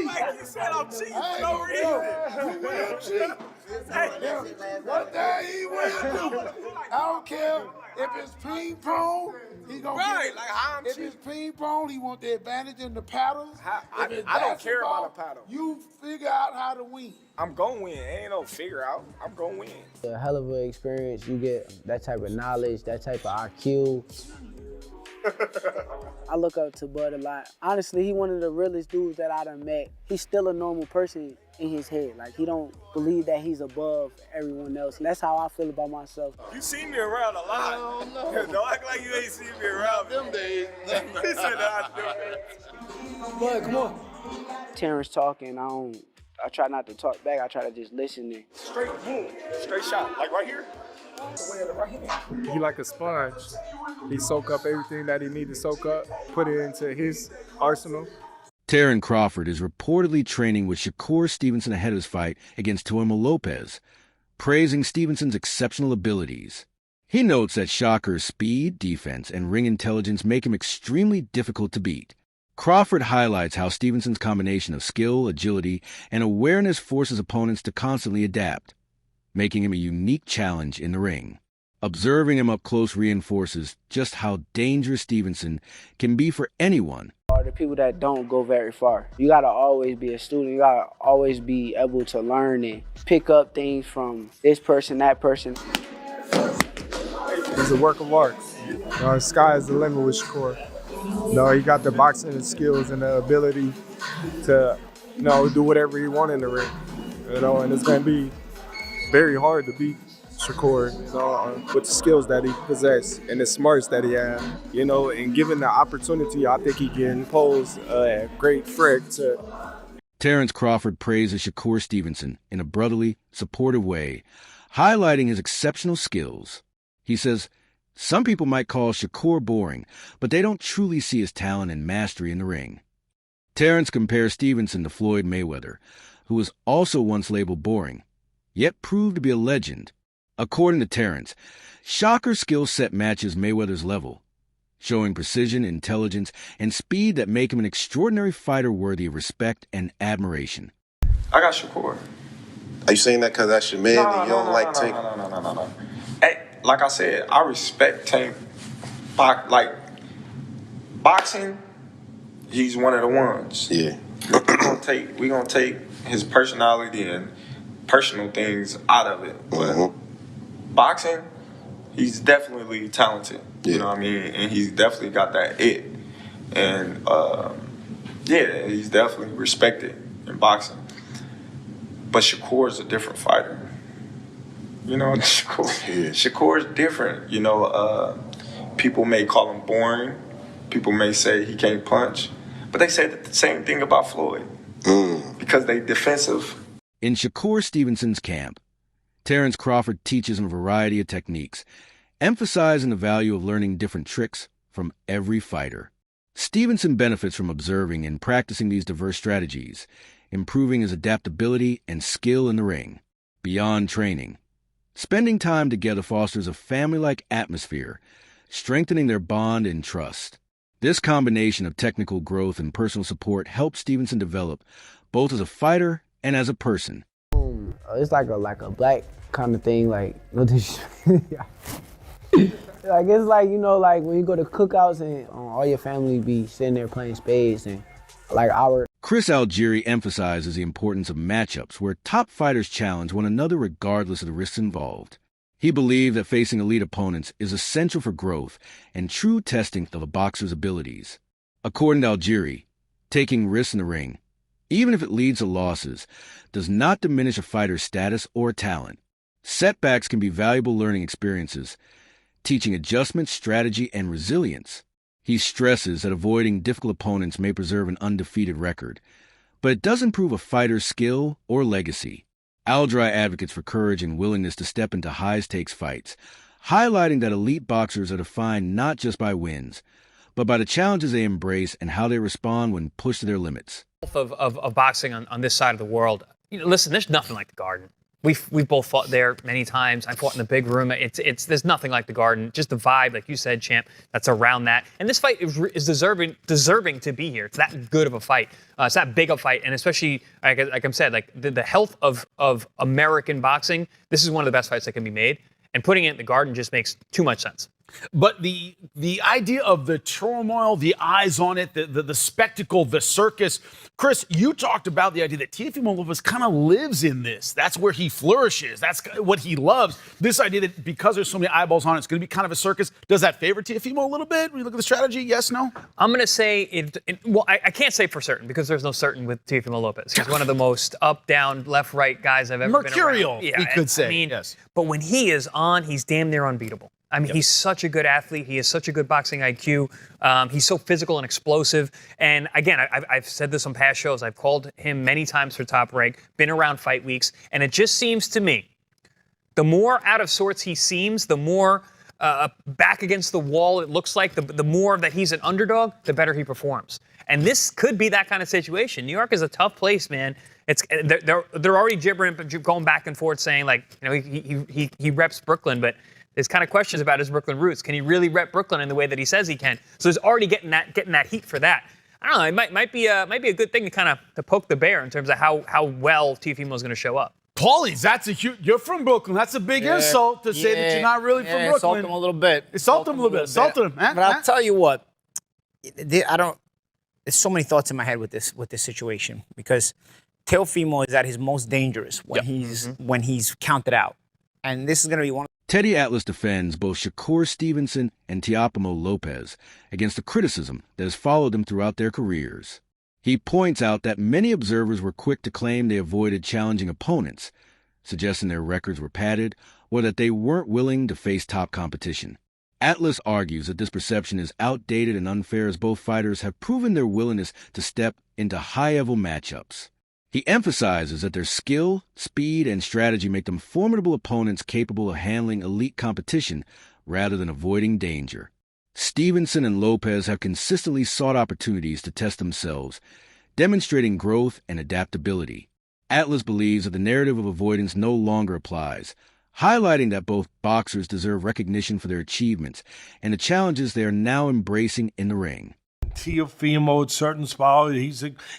Like you said, I'm cheating for no reason. You will cheat. One thing he will do. I don't care if it's ping pong, he gonna Right, get it. like how I'm If cheating. it's ping pong, he want the advantage in the paddles. I don't care about a paddle. You figure out how to win. I'm gonna win. Ain't no figure out. I'm gonna win. A hell of an experience. You get that type of knowledge, that type of IQ. I look up to Bud a lot. Honestly, he one of the realest dudes that I done met. He's still a normal person in his head. Like, he don't believe that he's above everyone else. That's how I feel about myself. You see me around a lot. Don't act like you ain't seen me around them days. He said that I Bud, come on. Terence talking, I try not to talk back. I try to just listen and straight boom, straight shot, like right here. He like a sponge. He soak up everything that he need to soak up, put it into his arsenal. Terence Crawford is reportedly training with Shakur Stevenson ahead of his fight against Teofimo Lopez, praising Stevenson's exceptional abilities. He notes that Shakur's speed, defense, and ring intelligence make him extremely difficult to beat. Crawford highlights how Stevenson's combination of skill, agility, and awareness forces opponents to constantly adapt, making him a unique challenge in the ring. Observing him up close reinforces just how dangerous Stevenson can be for anyone. The people that don't go very far. You gotta always be a student. You gotta always be able to learn and pick up things from this person, that person. He's a work of art. The sky is the limit with Shakur. He got the boxing skills and the ability to, do whatever he wants in the ring. And it's gonna be very hard to beat Shakur, with the skills that he possesses and the smarts that he has, and given the opportunity, I think he can pose a great threat to. Terence Crawford praises Shakur Stevenson in a brotherly, supportive way, highlighting his exceptional skills. He says, some people might call Shakur boring, but they don't truly see his talent and mastery in the ring. Terence compares Stevenson to Floyd Mayweather, who was also once labeled boring, yet proved to be a legend. According to Terence, Shakur's skill set matches Mayweather's level, showing precision, intelligence, and speed that make him an extraordinary fighter worthy of respect and admiration. I got Shakur. Are you saying that because that's your man and you don't like Tank? No. Hey, like I said, I respect Tank. Like, boxing, he's one of the ones. Yeah. we gonna take his personality and personal things out of it. But boxing, he's definitely talented. Yeah. You know what I mean? And he's definitely got that it. And he's definitely respected in boxing. But Shakur is a different fighter. Shakur is different. People may call him boring. People may say he can't punch. But they say the same thing about Floyd. Because they defensive. In Shakur Stevenson's camp, Terence Crawford teaches him a variety of techniques, emphasizing the value of learning different tricks from every fighter. Stevenson benefits from observing and practicing these diverse strategies, improving his adaptability and skill in the ring. Beyond training, spending time together fosters a family-like atmosphere, strengthening their bond and trust. This combination of technical growth and personal support helps Stevenson develop both as a fighter and as a person. It's like a black kind of thing, like it's like when you go to cookouts and all your family be sitting there playing spades and Chris Algieri emphasizes the importance of matchups where top fighters challenge one another regardless of the risks involved. He believed that facing elite opponents is essential for growth and true testing of a boxer's abilities. According to Algieri, taking risks in the ring, even if it leads to losses, does not diminish a fighter's status or talent. Setbacks can be valuable learning experiences, teaching adjustment, strategy, and resilience. He stresses that avoiding difficult opponents may preserve an undefeated record, but it doesn't prove a fighter's skill or legacy. Algieri advocates for courage and willingness to step into high-stakes fights, highlighting that elite boxers are defined not just by wins, but by the challenges they embrace and how they respond when pushed to their limits. Of boxing on this side of the world. Listen, there's nothing like the Garden. We've both fought there many times. I fought in the big room. There's nothing like the Garden. Just the vibe, like you said, champ, that's around that. And this fight is deserving to be here. It's that good of a fight. It's that big a fight, and especially like I said, like the health of American boxing. This is one of the best fights that can be made, and putting it in the Garden just makes too much sense. But the idea of the turmoil, the eyes on it, the spectacle, the circus. Chris, you talked about the idea that Teofimo Lopez kind of lives in this. That's where he flourishes. That's what he loves. This idea that because there's so many eyeballs on it, it's going to be kind of a circus. Does that favor Teofimo a little bit when you look at the strategy? Yes, no? I'm going to say well, I can't say for certain because there's no certain with Teofimo Lopez. He's one of the most up, down, left, right guys I've ever been around. Mercurial, we could say. Yes. But when he is on, he's damn near unbeatable. I mean, He's such a good athlete. He has such a good boxing IQ. He's so physical and explosive. And again, I've said this on past shows. I've called him many times for Top Rank, been around fight weeks. And it just seems to me, the more out of sorts he seems, the more back against the wall it looks like, the more that he's an underdog, the better he performs. And this could be that kind of situation. New York is a tough place, man. They're already gibbering, going back and forth, saying like, he reps Brooklyn, but there's kind of questions about his Brooklyn roots. Can he really rep Brooklyn in the way that he says he can? So he's already getting that heat for that. I don't know. It might be a good thing to kind of to poke the bear in terms of how well Teofimo is going to show up. Paulies, that's a huge. You're from Brooklyn. That's a big insult to say that you're not really from Brooklyn. Insult him a little bit. Insult him a little bit. Insult him, man. But I'll tell you what. There's so many thoughts in my head with this situation because Teofimo is at his most dangerous when he's counted out, and this is going to be one. Teddy Atlas defends both Shakur Stevenson and Teofimo Lopez against the criticism that has followed them throughout their careers. He points out that many observers were quick to claim they avoided challenging opponents, suggesting their records were padded or that they weren't willing to face top competition. Atlas argues that this perception is outdated and unfair as both fighters have proven their willingness to step into high-level matchups. He emphasizes that their skill, speed, and strategy make them formidable opponents capable of handling elite competition rather than avoiding danger. Stevenson and Lopez have consistently sought opportunities to test themselves, demonstrating growth and adaptability. Atlas believes that the narrative of avoidance no longer applies, highlighting that both boxers deserve recognition for their achievements and the challenges they are now embracing in the ring. Teofimo at certain spots,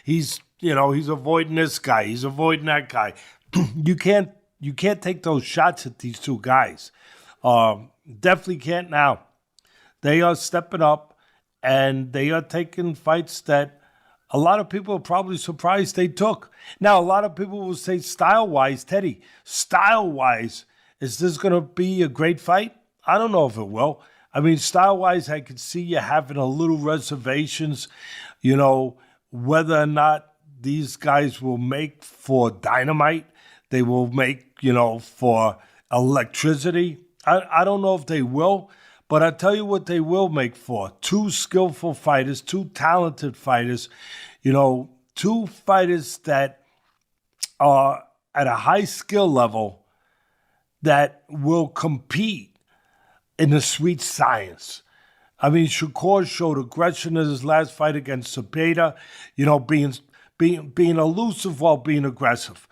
he's avoiding this guy, he's avoiding that guy. You can't take those shots at these two guys. Definitely can't now. They are stepping up, and they are taking fights that a lot of people are probably surprised they took. Now, a lot of people will say style-wise, Teddy, style-wise, is this going to be a great fight? I don't know if it will. I mean, style-wise, I could see you having a little reservations, whether or not these guys will make for dynamite. They will make, for electricity. I don't know if they will. But I'll tell you what they will make for. Two skillful fighters, two talented fighters, two fighters that are at a high skill level that will compete in the sweet science. I mean, Shakur showed aggression in his last fight against Cepeda, being elusive while being aggressive,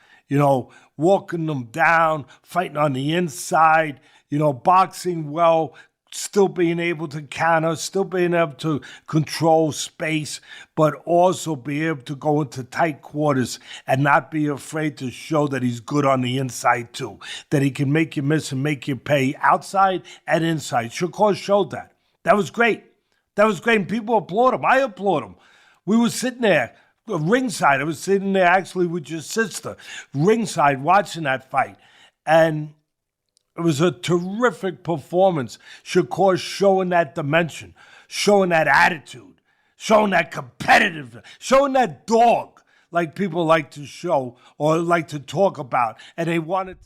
walking them down, fighting on the inside, boxing well, still being able to counter, still being able to control space, but also be able to go into tight quarters and not be afraid to show that he's good on the inside too, that he can make you miss and make you pay outside and inside. Shakur showed that. That was great. And people applaud him. I applaud him. We were sitting there ringside. I was sitting there actually with your sister, ringside, watching that fight. And it was a terrific performance. Shakur showing that dimension, showing that attitude, showing that competitiveness, showing that dog like people like to show or like to talk about. And they wanted